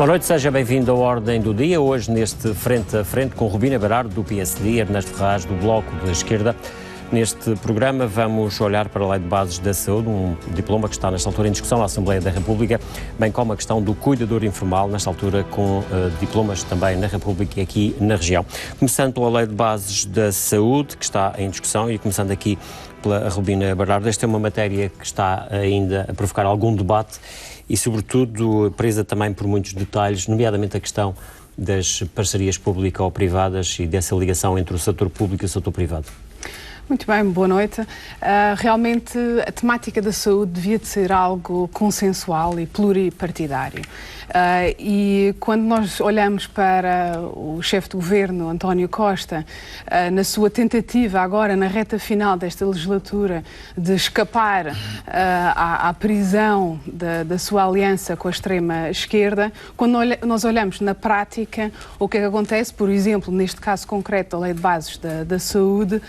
Boa noite, seja bem-vindo à Ordem do Dia. Hoje, neste Frente a Frente, com Rubina Berardo, do PSD, Ernesto Ferraz, do Bloco da Esquerda. Neste programa vamos olhar para a Lei de Bases da Saúde, um diploma que está nesta altura em discussão na Assembleia da República, bem como a questão do cuidador informal, nesta altura com diplomas também na República e aqui na região. Começando pela Lei de Bases da Saúde, que está em discussão, e começando aqui pela Rubina Berardo. Esta é uma matéria que está ainda a provocar algum debate e, sobretudo, presa também por muitos detalhes, nomeadamente a questão das parcerias público-privadas e dessa ligação entre o setor público e o setor privado. Muito bem, boa noite. Realmente a temática da saúde devia de ser algo consensual e pluripartidário. E quando nós olhamos para o chefe de governo, António Costa, na sua tentativa agora na reta final desta legislatura de escapar à prisão da sua aliança com a extrema-esquerda, quando nós olhamos na prática o que é que acontece, por exemplo, neste caso concreto da Lei de Bases da Saúde,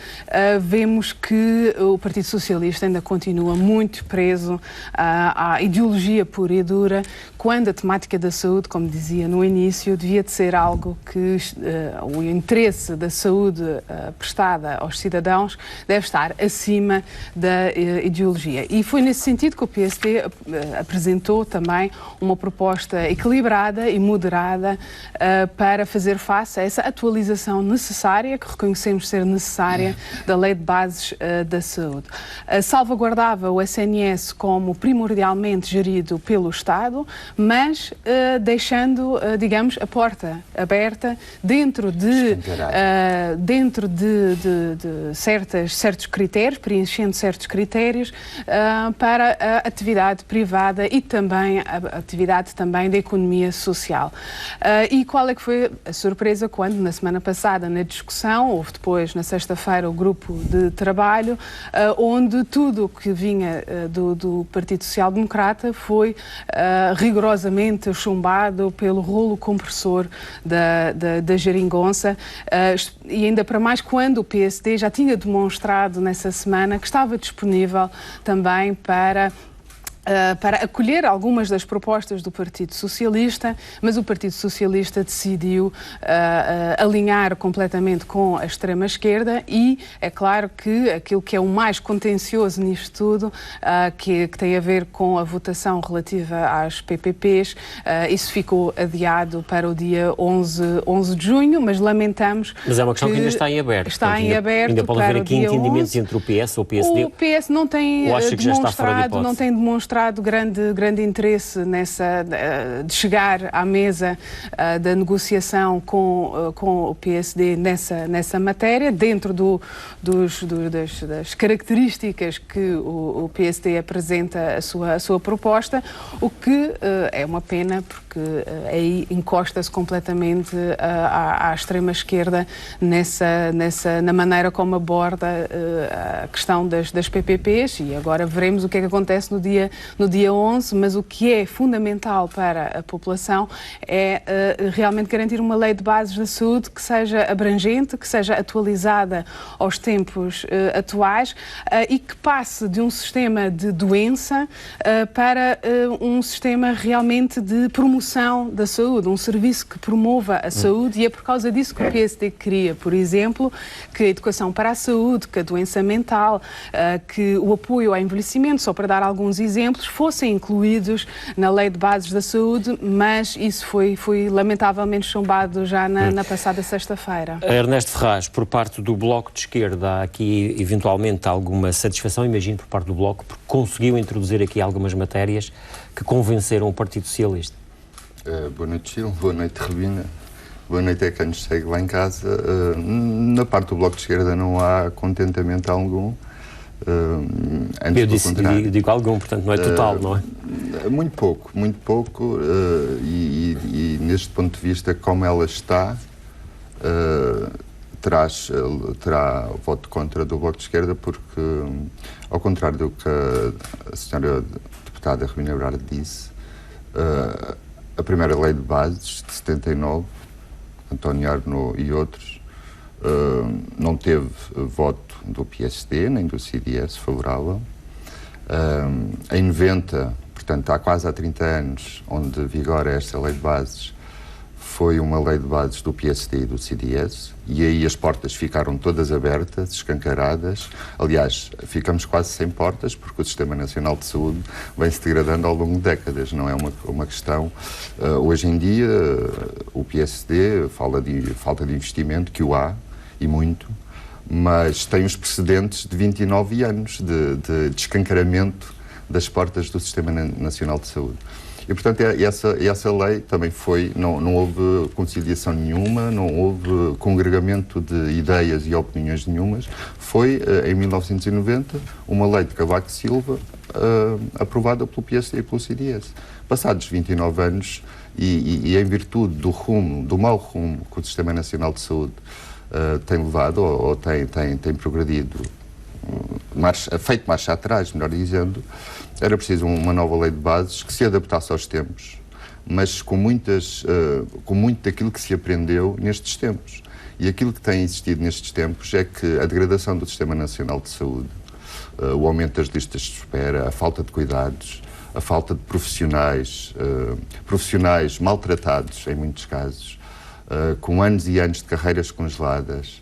vemos que o Partido Socialista ainda continua muito preso à ideologia pura e dura, quando a temática da saúde, como dizia no início, devia de ser algo que o interesse da saúde prestada aos cidadãos deve estar acima da ideologia. E foi nesse sentido que o PSD apresentou também uma proposta equilibrada e moderada para fazer face a essa atualização necessária, que reconhecemos ser necessária, da Lei de Bases da Saúde. Salvaguardava o SNS como primordialmente gerido pelo Estado, mas deixando, digamos, a porta aberta dentro de certos critérios, preenchendo certos critérios para a atividade privada e também a atividade também da economia social. E qual é que foi a surpresa quando, na semana passada, na discussão, houve depois, na sexta-feira, o grupo de trabalho, onde tudo o que vinha do Partido Social Democrata foi rigorosamente chumbado pelo rolo compressor da geringonça, e ainda para mais quando o PSD já tinha demonstrado nessa semana que estava disponível também para acolher algumas das propostas do Partido Socialista, mas o Partido Socialista decidiu alinhar completamente com a extrema-esquerda e é claro que aquilo que é o mais contencioso nisto tudo, que tem a ver com a votação relativa às PPPs, isso ficou adiado para o dia 11 de junho, mas lamentamos... Mas é uma questão que ainda está em aberto. Está em aberto. Ainda pode haver aqui entendimentos entre o PS ou o PSD? O PS não tem demonstrado grande interesse nessa de chegar à mesa da negociação com o PSD nessa matéria, dentro das características que o PSD apresenta a sua proposta, o que é uma pena, porque aí encosta-se completamente à extrema-esquerda na maneira como aborda a questão das PPPs, e agora veremos o que é que acontece no dia 11, mas o que é fundamental para a população é realmente garantir uma lei de bases da saúde que seja abrangente, que seja atualizada aos tempos atuais e que passe de um sistema de doença para um sistema realmente de promoção da saúde, um serviço que promova a saúde, e é por causa disso que o PSD queria, por exemplo, que a educação para a saúde, que a doença mental, que o apoio ao envelhecimento, só para dar alguns exemplos, fossem incluídos na Lei de Bases da Saúde, mas isso foi lamentavelmente chumbado já na passada sexta-feira. Ernesto Ferraz, por parte do Bloco de Esquerda, há aqui eventualmente alguma satisfação, imagino, por parte do Bloco, porque conseguiu introduzir aqui algumas matérias que convenceram o Partido Socialista. Boa noite, Gil. Boa noite, Rubina. Boa noite a quem nos segue lá em casa. Na parte do Bloco de Esquerda não há contentamento algum. Eu digo algum, portanto não é total, não é? Muito pouco, e neste ponto de vista, como ela está, terá o voto contra do Bloco de Esquerda, porque, ao contrário do que a senhora deputada Rubina Berardo disse, a primeira lei de bases de 79, António Arnaud e outros, não teve voto do PSD nem do CDS favorável. Em 90 portanto, há quase 30 anos, onde vigora esta lei de bases, foi uma lei de bases do PSD e do CDS, e aí as portas ficaram todas abertas, escancaradas. Aliás, ficamos quase sem portas, porque o Sistema Nacional de Saúde vem-se degradando ao longo de décadas, não é uma questão... hoje em dia, o PSD fala de falta de investimento, que o há, e muito, mas tem os precedentes de 29 anos de escancaramento das portas do Sistema Nacional de Saúde. E, portanto, essa lei também foi... Não houve conciliação nenhuma, não houve congregamento de ideias e opiniões nenhumas. Foi, em 1990, uma lei de Cavaco Silva aprovada pelo PSD e pelo CDS. Passados 29 anos, e em virtude do mau rumo que o Sistema Nacional de Saúde tem levado, ou tem progredido, feito marcha atrás, melhor dizendo, era preciso uma nova lei de bases que se adaptasse aos tempos, mas com muito daquilo que se aprendeu nestes tempos. E aquilo que tem existido nestes tempos é que a degradação do Sistema Nacional de Saúde, o aumento das listas de espera, a falta de cuidados, a falta de profissionais maltratados, em muitos casos, com anos e anos de carreiras congeladas,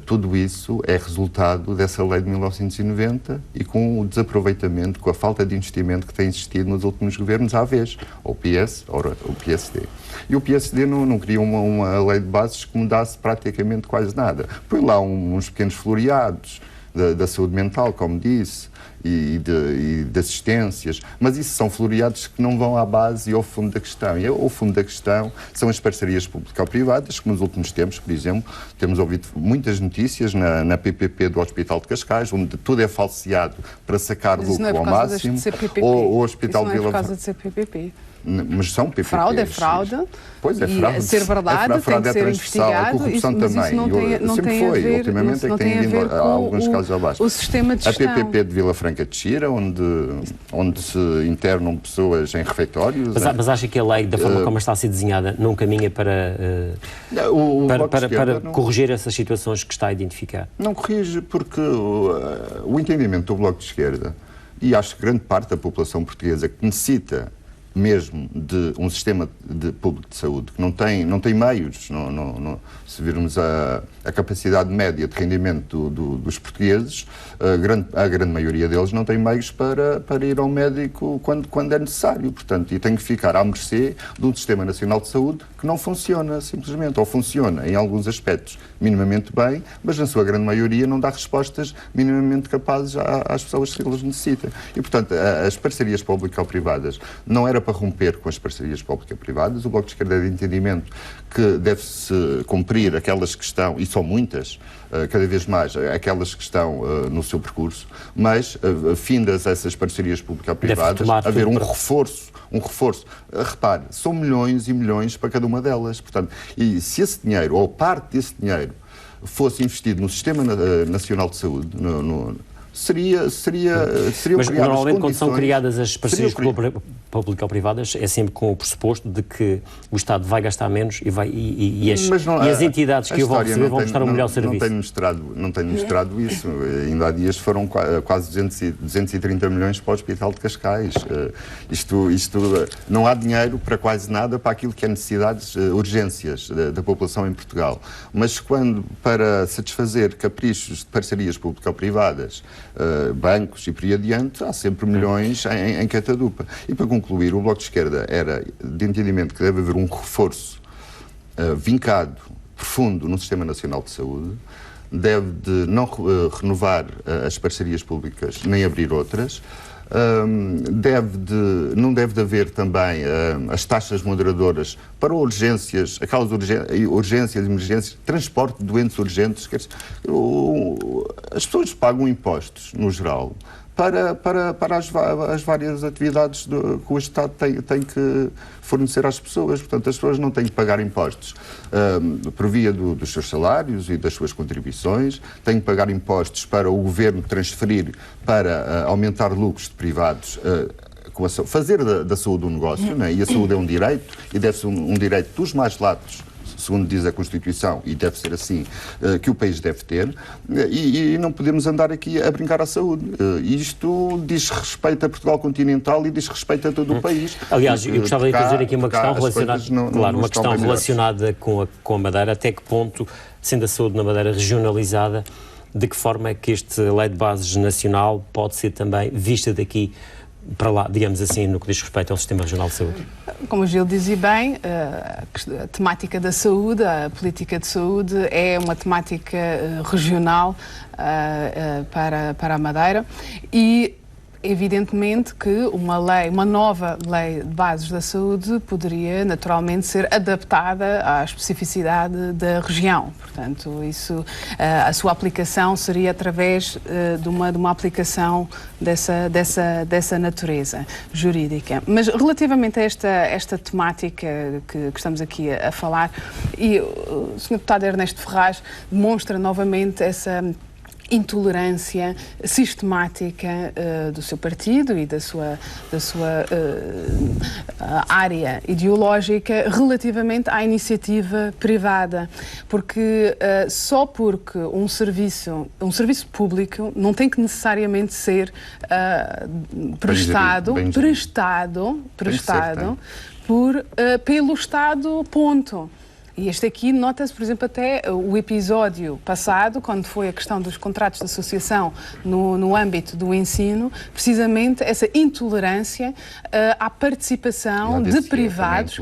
tudo isso é resultado dessa lei de 1990 e com o desaproveitamento, com a falta de investimento que tem existido nos últimos governos à vez, ou o PS, ou o PSD. E o PSD não queria uma lei de bases que mudasse praticamente quase nada. Põe lá uns pequenos floreados da saúde mental, como disse, e de assistências, mas isso são floreados que não vão à base e ao fundo da questão. E o fundo da questão são as parcerias público-privadas, que nos últimos tempos, por exemplo, temos ouvido muitas notícias na PPP do Hospital de Cascais, onde tudo é falseado para sacar lucro ao máximo, ou o Hospital de Vila Franca. Isso não é por causa de ser PPP. Mas são PPPs. Fraude é fraude. Pois é fraude. E ser verdade tem que ser investigado. A corrupção mas também. Isso não tem a ver, ultimamente é que tem vindo alguns casos abaixo. O sistema de gestão. A PPP de Vila Franca de Xira, onde se internam pessoas em refeitórios. Mas acha que a lei, da forma como está a ser desenhada, não caminha para corrigir essas situações que está a identificar? Não corrige porque o entendimento do Bloco de Esquerda, e acho que grande parte da população portuguesa que necessita mesmo de um sistema público de saúde que não tem meios, se virmos a capacidade média de rendimento dos portugueses, a grande maioria deles não tem meios para ir ao médico quando é necessário, portanto, e tem que ficar à mercê de um Sistema Nacional de Saúde que não funciona simplesmente, ou funciona em alguns aspectos minimamente bem, mas na sua grande maioria não dá respostas minimamente capazes às pessoas que eles necessitam. E, portanto, as parcerias público-privadas não era para romper com as parcerias público-privadas. O Bloco de Esquerda é de entendimento que deve-se cumprir aquelas que estão, e são muitas, cada vez mais, aquelas que estão no seu percurso, mas, findas essas parcerias público-privadas, haver um reforço. Repare, são milhões e milhões para cada uma delas. Portanto, e se esse dinheiro, ou parte desse dinheiro, fosse investido no Sistema Nacional de Saúde, Mas normalmente quando são criadas as parcerias público-privadas é sempre com o pressuposto de que o Estado vai gastar menos e as entidades que o vão receber vão prestar um melhor serviço. Não tenho mostrado isso. Ainda há dias foram quase 230 milhões para o Hospital de Cascais. Isto não há dinheiro para quase nada para aquilo que é necessidades, urgências da população em Portugal. Mas para satisfazer caprichos de parcerias público-privadas, bancos e por aí adiante, há sempre milhões em catadupa. E para concluir, o Bloco de Esquerda era de entendimento que deve haver um reforço vincado, profundo no Sistema Nacional de Saúde, deve de não renovar as parcerias públicas nem abrir outras, não deve de haver também as taxas moderadoras para urgências, aquelas urgências, emergências, transporte de doentes urgentes. Quer dizer, as pessoas pagam impostos, no geral, para as várias atividades que o Estado tem que fornecer às pessoas. Portanto, as pessoas não têm que pagar impostos por via dos seus salários e das suas contribuições, têm que pagar impostos para o Governo transferir para aumentar lucros de privados, fazer da saúde um negócio, né? E a saúde é um direito, e deve ser um direito dos mais latos segundo diz a Constituição, e deve ser assim, que o país deve ter, e não podemos andar aqui a brincar à saúde. Isto diz respeito a Portugal continental e diz respeito a todo o país. Aliás, eu gostava de trazer aqui uma questão relacionada com a Madeira. Até que ponto, sendo a saúde na Madeira regionalizada, de que forma é que este lei de bases nacional pode ser também vista daqui para lá, digamos assim, no que diz respeito ao Sistema Regional de Saúde? Como o Gil dizia bem, a temática da saúde, a política de saúde é uma temática regional para a Madeira e evidentemente que uma nova lei de bases da saúde poderia naturalmente ser adaptada à especificidade da região. Portanto, a sua aplicação seria através de uma aplicação dessa natureza jurídica. Mas relativamente a esta temática que estamos aqui a falar, e o Sr. Deputado Ernesto Ferraz demonstra novamente essa intolerância sistemática do seu partido e da sua área ideológica relativamente à iniciativa privada, porque só porque um serviço público não tem que necessariamente ser prestado pelo Estado, ponto. E este aqui nota-se, por exemplo, até o episódio passado, quando foi a questão dos contratos de associação no âmbito do ensino, precisamente essa intolerância à participação de privados,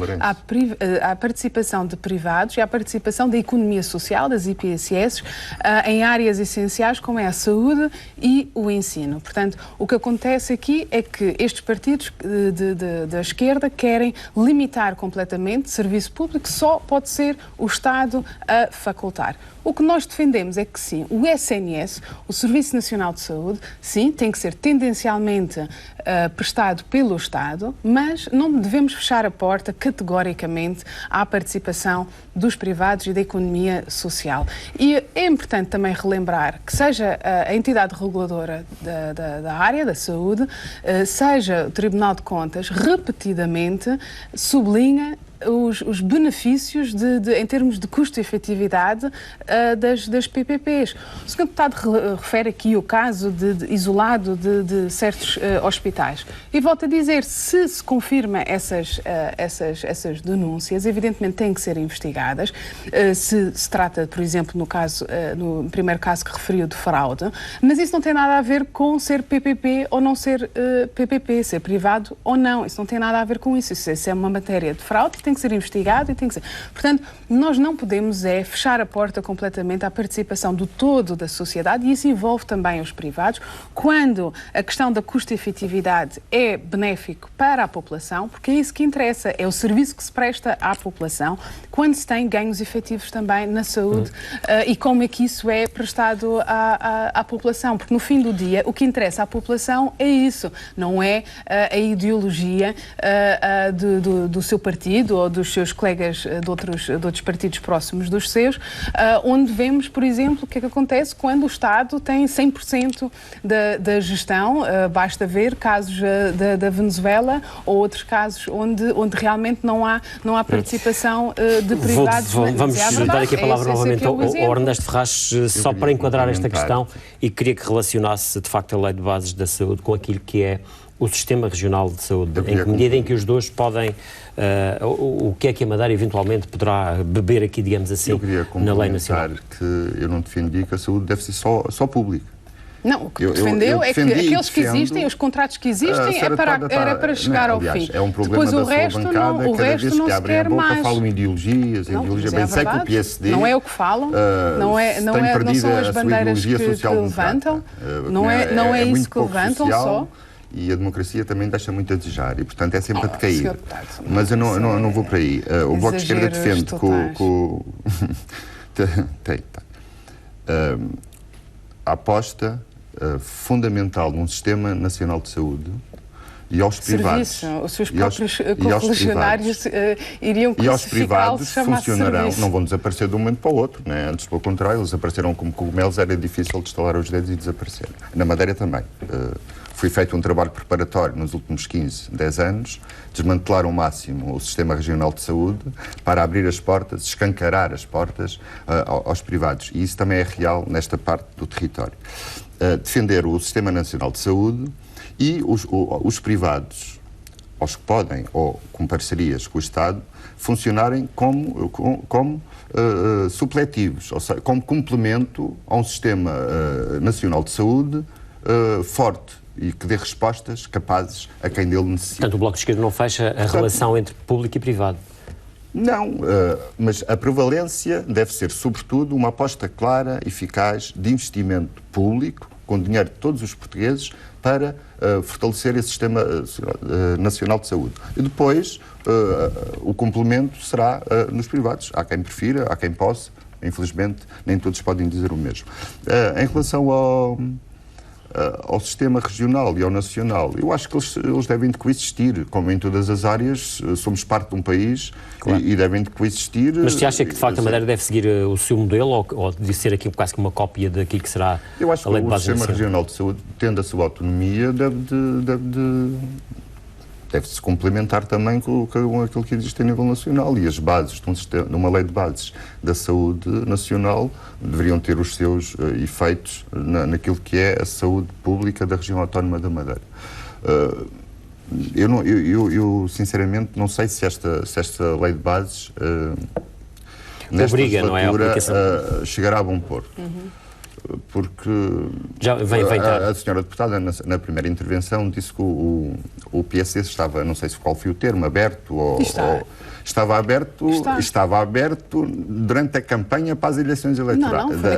à participação de privados e à participação da economia social, das IPSS, em áreas essenciais como é a saúde e o ensino. Portanto, o que acontece aqui é que estes partidos da esquerda querem limitar completamente serviço público, só pode ser o Estado a facultar. O que nós defendemos é que sim, o SNS, o Serviço Nacional de Saúde, sim, tem que ser tendencialmente prestado pelo Estado, mas não devemos fechar a porta categoricamente à participação dos privados e da economia social. E é importante também relembrar que seja a entidade reguladora da área da saúde, seja o Tribunal de Contas, repetidamente sublinha os benefícios em termos de custo e efetividade das PPPs. O Sr. Deputado refere aqui o caso isolado de certos hospitais. E volto a dizer, se confirma essas denúncias, evidentemente têm que ser investigadas. Se trata, por exemplo, no primeiro caso que referiu de fraude, mas isso não tem nada a ver com ser PPP ou não ser PPP, ser privado ou não. Isso não tem nada a ver com isso. Isso é uma matéria de fraude, tem que ser investigado e tem que ser... Portanto, nós não podemos fechar a porta completamente à participação do todo da sociedade, e isso envolve também os privados, quando a questão da custo-efetividade é benéfico para a população, porque é isso que interessa, é o serviço que se presta à população, quando se tem ganhos efetivos também na saúde e como é que isso é prestado à população, porque no fim do dia o que interessa à população é isso, não é a ideologia do seu partido ou dos seus colegas de outros partidos próximos dos seus, onde vemos, por exemplo, o que é que acontece quando o Estado tem 100% da gestão. Basta ver casos da Venezuela ou outros casos onde realmente não há participação de privados. Vamos dar aqui a palavra novamente ao Ernesto Ferraz, só para enquadrar esta questão, e queria que relacionasse, de facto, a Lei de Bases da Saúde com aquilo que é o Sistema Regional de Saúde, em que medida em que os dois podem... o que é que a Madeira eventualmente poderá beber aqui, digamos assim, na lei nacional? Que eu não defendi que a saúde deve ser só pública. Não, o que defendeu é que aqueles que existem, os contratos que existem, era para chegar ao fim. É um problema da sua bancada, cada vez que abrem a boca falam ideologias, bem sei que o PSD... Não é o que falam, não são as bandeiras que levantam, não é isso que levantam só. E a democracia também deixa muito a desejar, e portanto é sempre a decair. Mas eu não vou para aí. O Bloco de Esquerda defende a aposta fundamental num Sistema Nacional de Saúde e aos privados. Os seus próprios correligionários iriam classificá-los. E aos privados funcionarão, não vão desaparecer de um momento para o outro, né? Antes, pelo contrário, eles apareceram como cogumelos, era difícil de estalar os dedos e desaparecer. Na Madeira também. foi feito um trabalho preparatório nos últimos 15, 10 anos, desmantelar ao máximo o Sistema Regional de Saúde para abrir as portas, escancarar as portas aos privados. E isso também é real nesta parte do território. Defender o Sistema Nacional de Saúde e os privados, aos que podem, ou com parcerias com o Estado, funcionarem como supletivos, ou seja, como complemento a um Sistema Nacional de Saúde forte e que dê respostas capazes a quem dele necessita. Portanto, o Bloco de Esquerda não fecha a relação entre público e privado? Não, mas a prevalência deve ser, sobretudo, uma aposta clara, eficaz, de investimento público, com dinheiro de todos os portugueses, para fortalecer esse Sistema Nacional de Saúde. E depois, o complemento será nos privados. Há quem prefira, há quem possa. Infelizmente, nem todos podem dizer o mesmo. Em relação ao sistema regional e ao nacional, eu acho que eles devem de coexistir, como em todas as áreas, somos parte de um país, claro, e devem de coexistir. Mas você acha que, de facto, a Madeira deve seguir o seu modelo ou deve ser aqui quase que uma cópia daquilo que será a Lei de Base? Eu acho que o Sistema Regional de Saúde, tendo a sua autonomia, deve-se complementar também com aquilo que existe a nível nacional, e as bases de uma lei de bases da saúde nacional deveriam ter os seus efeitos naquilo que é a saúde pública da região autónoma da Madeira. Eu sinceramente não sei se esta lei de bases nesta legislatura chegará a bom porto. Porque já vem a senhora deputada na primeira intervenção disse que o PSD estava, não sei qual foi o termo, aberto ou estava aberto durante a campanha para as eleições eleitorais. Não, foi na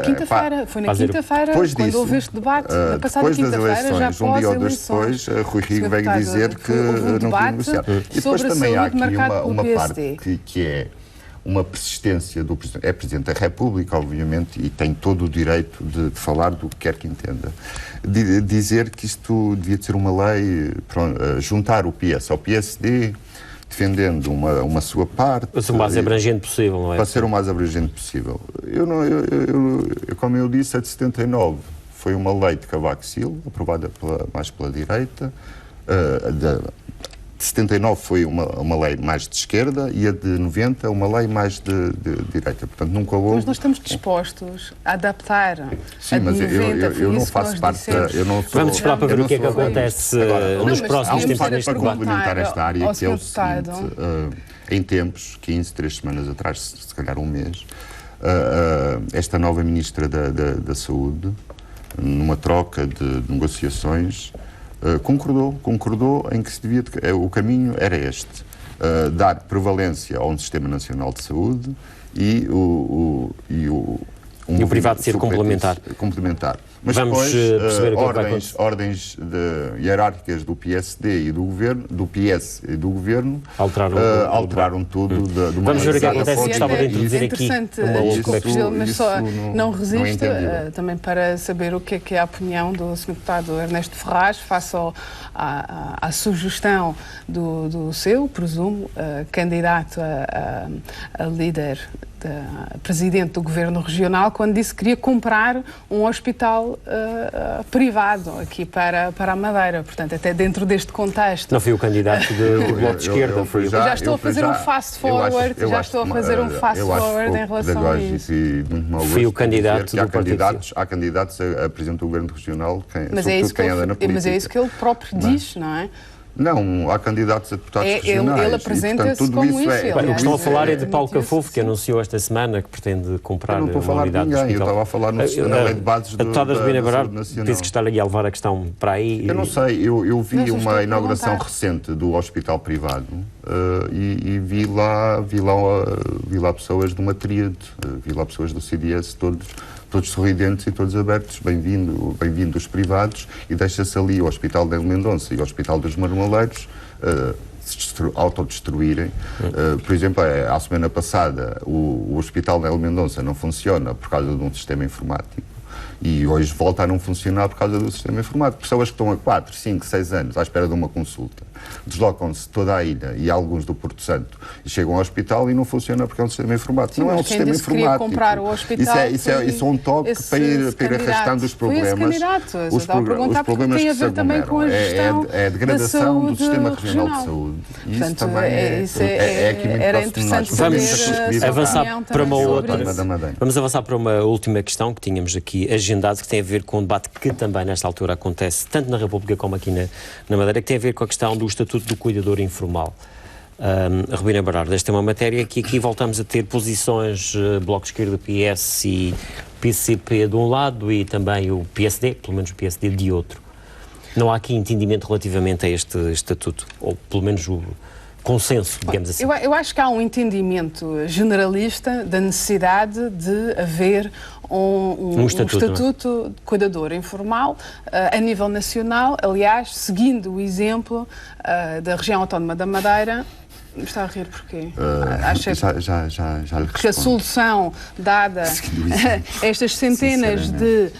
quinta-feira, quando houve este debate, na passada quinta-feira, já após um dia ou dois depois, Rui Rio veio dizer que não queria negociar. E depois também há aqui uma parte que é uma persistência do Presidente. É Presidente da República, obviamente, e tem todo o direito de falar do que quer que entenda. Dizer que isto devia ser uma lei, juntar o PS ao PSD, defendendo uma sua parte. Para ser o mais abrangente possível, não é? Para ser o mais abrangente possível. Como eu disse, a de 79 foi uma lei de Cavaco Silva, aprovada mais pela direita. De 79 foi uma lei mais de esquerda e a de 90 uma lei mais de direita. Portanto, nunca houve... Mas nós estamos dispostos a adaptar. Sim, mas eu não faço parte da... Vamos esperar para ver o que é que acontece nos próximos tempos neste debate. Para complementar esta área, que é o seguinte, em tempos, 15, 3 semanas atrás, se calhar um mês, esta nova Ministra da Saúde, numa troca de negociações, concordou em que o caminho era este, dar prevalência a um Sistema Nacional de Saúde e o privado ser complementar. Mas vamos depois, perceber o que vai acontecer. Ordens hierárquicas do PSD e do Governo, do PS e do Governo, alteraram tudo de uma Vamos ver o que acontece. Gostava de introduzir aqui mas só não resisto também para saber o que é a opinião do Sr. Deputado Ernesto Ferraz face à sugestão do seu, presumo, candidato a líder, presidente do Governo Regional, quando disse que queria comprar um hospital privado aqui para a Madeira. Portanto, até dentro deste contexto. Não foi o candidato do Bloco de Esquerda. Eu já estou a fazer um fast forward. Em relação a isso. Foi o candidato do Partido. Há candidatos a presidente do Governo Regional, quem anda na política. Mas é isso que ele próprio diz, não é? Não, há candidatos a deputados regionais. Ele apresenta-se como isso. O que estão a falar é de Paulo Cafofo, que anunciou esta semana que pretende comprar uma unidade do hospital. Eu estava a falar na lei de bases da deputada Rubina Berardo disse que está ali a levar a questão para aí. Eu não sei, eu vi uma inauguração recente do hospital privado e vi lá pessoas de uma tríade, vi lá pessoas do CDS, todos sorridentes e todos abertos, bem-vindo os privados, e deixa-se ali o Hospital de Mendonça e o Hospital dos Marmoleiros se autodestruírem. Por exemplo, a semana passada o Hospital de Mendonça não funciona por causa de um sistema informático E hoje volta a não funcionar por causa do sistema informático. Pessoas que estão há 4, 5, 6 anos à espera de uma consulta, deslocam-se toda a ilha e alguns do Porto Santo e chegam ao hospital e não funciona porque é um sistema informático. Sim, não é um sistema informático. Comprar o hospital isso é um toque para ir arrastando os problemas. Os problemas que se aglomeram. É a degradação do sistema regional de saúde. E isso também é aqui muito próximo de nós. Vamos avançar para uma última questão que tínhamos aqui agendado, que tem a ver com um debate que também nesta altura acontece, tanto na República como aqui na Madeira, que tem a ver com a questão do Estatuto do Cuidador Informal. Rubina Berardo, esta é uma matéria que aqui voltamos a ter posições Bloco de Esquerda, PS e PCP de um lado e também o PSD, pelo menos o PSD de outro. Não há aqui entendimento relativamente a este estatuto, ou pelo menos o consenso, digamos assim. Eu acho que há um entendimento generalista da necessidade de haver um estatuto de cuidador informal a nível nacional, aliás, seguindo o exemplo da região autónoma da Madeira. Está a rir porquê? Já lhe respondo. Que a solução dada a estas centenas de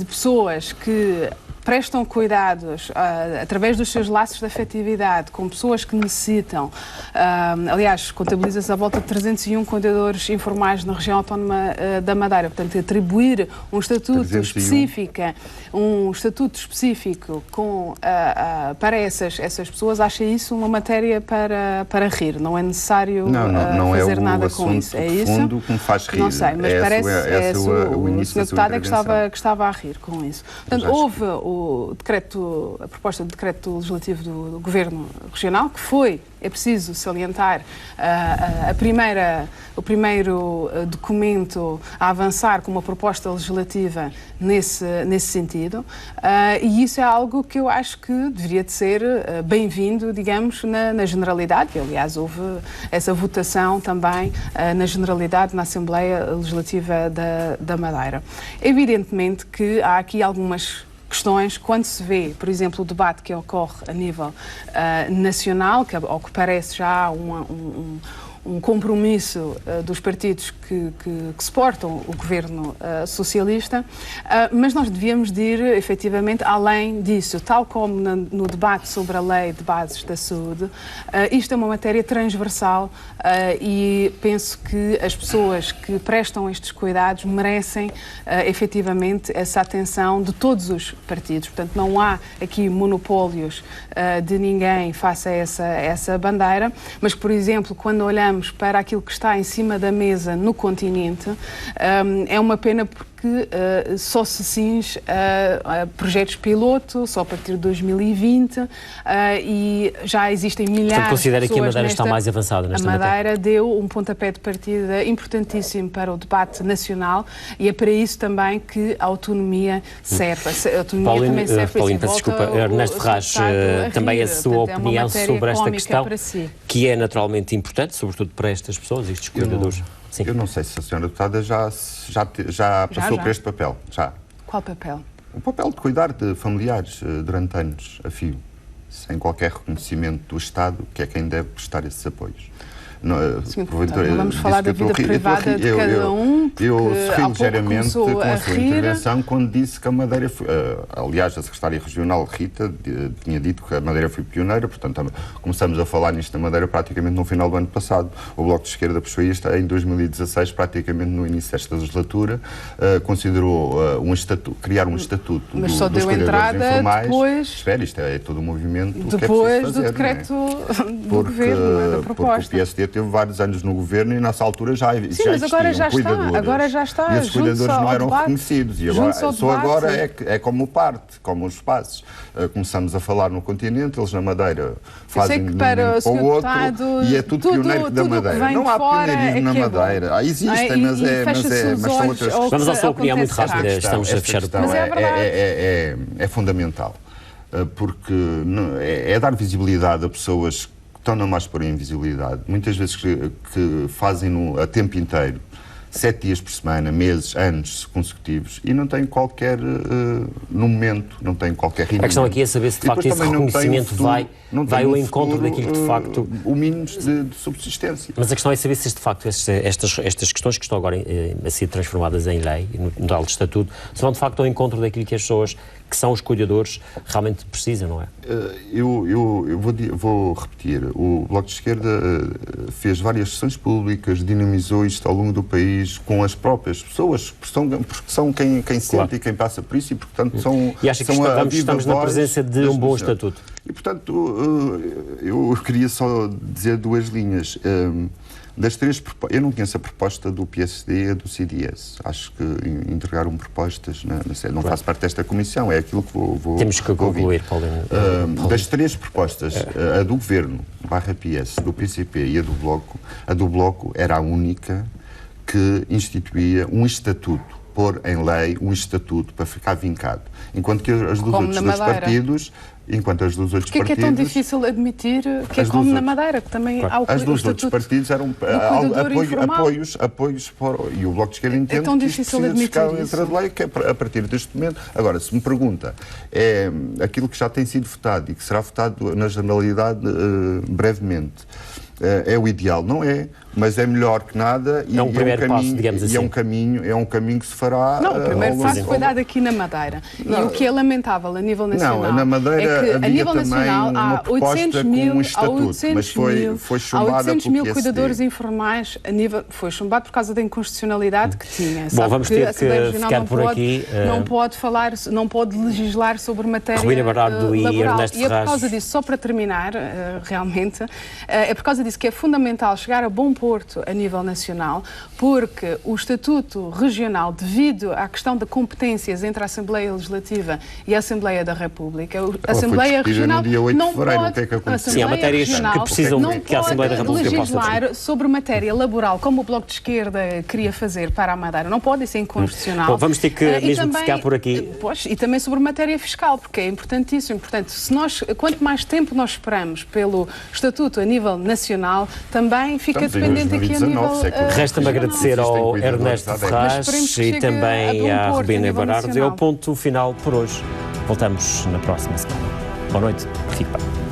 pessoas que prestam cuidados através dos seus laços de afetividade com pessoas que necessitam. Aliás, contabiliza-se à volta de 301 cuidadores informais na região autónoma da Madeira. Portanto, atribuir um estatuto específico para essas pessoas, acha isso uma matéria para rir. Não é necessário fazer nada com isso. É isso? Fundo que me faz rir. Não sei, mas parece o Sr. Deputado que estava a rir com isso. Portanto, houve a proposta de decreto legislativo do Governo Regional, que foi, é preciso salientar, o primeiro documento a avançar com uma proposta legislativa nesse sentido, e isso é algo que eu acho que deveria de ser bem-vindo, digamos, na generalidade, e aliás houve essa votação também na generalidade na Assembleia Legislativa da Madeira. Evidentemente que há aqui algumas questões, quando se vê, por exemplo, o debate que ocorre a nível nacional, que ao que parece já há um compromisso dos partidos que suportam o governo socialista, mas nós devíamos de ir, efetivamente, além disso. Tal como no debate sobre a Lei de Bases da Saúde, isto é uma matéria transversal e penso que as pessoas que prestam estes cuidados merecem, efetivamente, essa atenção de todos os partidos. Portanto, não há aqui monopólios de ninguém face a essa bandeira, mas, por exemplo, quando olhamos para aquilo que está em cima da mesa no continente, é uma pena porque só se cinge a projetos piloto, só a partir de 2020, e já existem milhares de pessoas. Portanto, considera que a Madeira está mais avançada nesta matéria? A Madeira deu um pontapé de partida importantíssimo para o debate nacional e é para isso também que a autonomia serve. A autonomia também serve para Paulinho, desculpa, Ernesto Ferraz, também a sua opinião sobre esta questão, que é naturalmente importante, sobretudo para estas pessoas, estes cuidadores. Sim. Eu não sei se a senhora deputada já passou por este papel. Já. Qual papel? O papel de cuidar de familiares durante anos a fio, sem qualquer reconhecimento do Estado, que é quem deve prestar esses apoios. Não vamos falar da vida privada de cada um, porque eu sorri ligeiramente com a sua intervenção quando disse que a Madeira foi... aliás, a secretária regional, Rita, tinha dito que a Madeira foi pioneira, portanto, começamos a falar nisto na Madeira praticamente no final do ano passado. O Bloco de Esquerda puxou isto em 2016, praticamente no início desta legislatura, considerou criar um estatuto mas só deu entrada depois... Espera, isto é todo o movimento depois que é preciso fazer, do decreto do governo, da proposta. Porque o PSD teve vários anos no governo e nessa altura já mas agora já está. E esses cuidadores não eram reconhecidos. E agora é como o parte, como os espaços. Começamos a falar no continente, eles na Madeira fazem de um para o outro e é tudo pioneiro da Madeira. Não há pioneirismo na Madeira. Existem, mas são outras questões. Vamos à sua opinião muito rápida, estamos a fechar o programa. É fundamental, porque é dar visibilidade a pessoas que estão na mais por invisibilidade, muitas vezes que fazem a tempo inteiro, 7 dias por semana, meses, anos consecutivos, e não tem qualquer, no momento, não tem qualquer rendimento. A questão aqui é saber se de facto esse reconhecimento vai ao encontro daquilo que de facto... O mínimo de subsistência. Mas a questão é saber se de facto estas questões que estão agora a ser transformadas em lei, no tal de estatuto, se vão de facto ao encontro daquilo que as pessoas que são os cuidadores realmente precisam, não é? Eu vou repetir. O Bloco de Esquerda fez várias sessões públicas, dinamizou isto ao longo do país com as próprias pessoas, porque são quem sente e quem passa por isso e, portanto, são... E acha que estamos na presença de um bom estatuto? E, portanto, eu queria só dizer 2 linhas. Das 3 propostas, eu não conheço a proposta do PSD e do CDS. Acho que entregaram propostas na sede. Não faço parte desta comissão, é aquilo que vou Temos que concluir, Paulino. Das 3 propostas, a do Governo, /PS, do PCP e a do Bloco era a única que instituía um estatuto, pôr em lei um estatuto para ficar vincado. Enquanto que as dos outros dois partidos... Porque é que é tão difícil admitir que é como na Madeira, que também há o As dos outros partidos eram apoios para... E o Bloco de Esquerda entende que isto precisa de ficar em letra de lei, que é a partir deste momento. Agora, se me pergunta, é aquilo que já tem sido votado e que será votado na generalidade brevemente, é o ideal? Não é, mas é melhor que nada e é um primeiro passo, digamos assim. É um caminho que se fará... Não, o primeiro passo foi dado aqui na Madeira. Não, e o que é lamentável a nível nacional na Madeira é que a nível nacional há 800 mil cuidadores informais, foi chumbado por causa da inconstitucionalidade que tinha. Bom, vamos ter que ficar por aqui. Não pode legislar sobre matéria Rubina Berardo e Ernesto Ferraz. E é por causa disso, só para terminar, realmente, é por causa disso que é fundamental chegar a bom porto a nível nacional, porque o Estatuto Regional, devido à questão de competências entre a Assembleia Legislativa e a Assembleia da República, a Assembleia Regional não pode... Sim, há matérias que precisam que a Assembleia da República possa legislar sobre matéria laboral, como o Bloco de Esquerda queria fazer para a Madeira. Não pode, isso é inconstitucional. Bom, vamos ter que mesmo ficar por aqui. Pois, e também sobre matéria fiscal, porque é importantíssimo. Portanto, quanto mais tempo nós esperamos pelo Estatuto a nível nacional, também fica dependente aqui a nível... Resta-me agradecer ao Ernesto Ferraz e também à Rubina Berardo. É o ponto final por hoje. Voltamos na próxima semana. Boa noite. Fique bem.